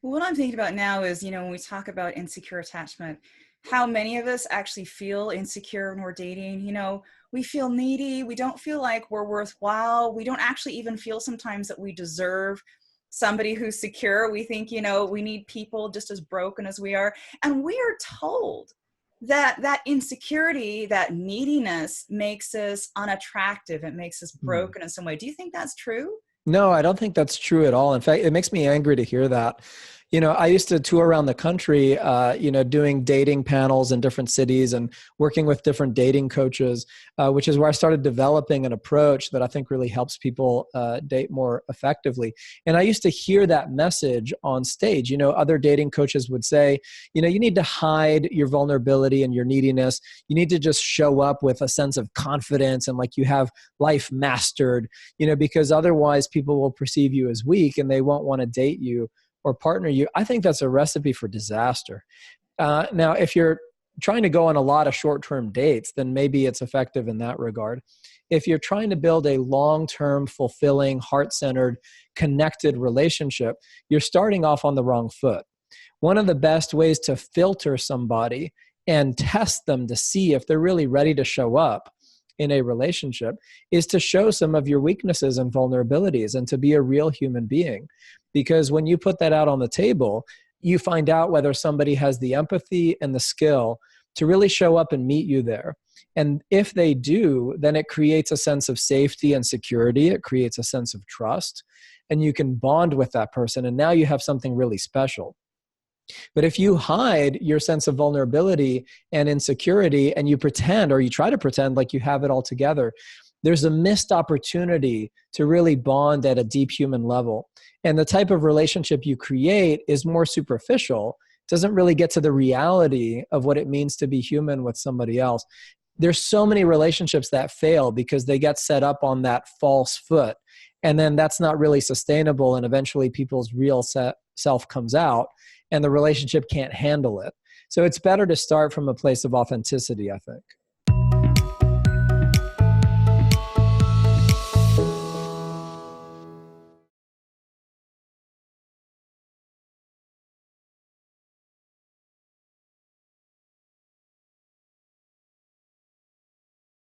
What I'm thinking about now is, when we talk about insecure attachment, how many of us actually feel insecure when we're dating. We feel needy. We don't feel like we're worthwhile. We don't actually even feel sometimes that we deserve somebody who's secure. We think, we need people just as broken as we are. And we are told that insecurity, that neediness makes us unattractive. It makes us Hmm. broken in some way. Do you think that's true? No, I don't think that's true at all. In fact, it makes me angry to hear that. I used to tour around the country, doing dating panels in different cities and working with different dating coaches, which is where I started developing an approach that I think really helps people date more effectively. And I used to hear that message on stage. Other dating coaches would say, you need to hide your vulnerability and your neediness. You need to just show up with a sense of confidence and like you have life mastered, because otherwise people will perceive you as weak and they won't want to date you or partner you. I think that's a recipe for disaster. Now, if you're trying to go on a lot of short-term dates, then maybe it's effective in that regard. If you're trying to build a long-term, fulfilling, heart-centered, connected relationship, you're starting off on the wrong foot. One of the best ways to filter somebody and test them to see if they're really ready to show up in a relationship is to show some of your weaknesses and vulnerabilities and to be a real human being. Because when you put that out on the table, you find out whether somebody has the empathy and the skill to really show up and meet you there. And if they do, then it creates a sense of safety and security. It creates a sense of trust, and you can bond with that person. And now you have something really special. But if you hide your sense of vulnerability and insecurity and you pretend or you try to pretend like you have it all together, there's a missed opportunity to really bond at a deep human level. And the type of relationship you create is more superficial, doesn't really get to the reality of what it means to be human with somebody else. There's so many relationships that fail because they get set up on that false foot. And then that's not really sustainable. And eventually people's real self comes out and the relationship can't handle it. So it's better to start from a place of authenticity, I think.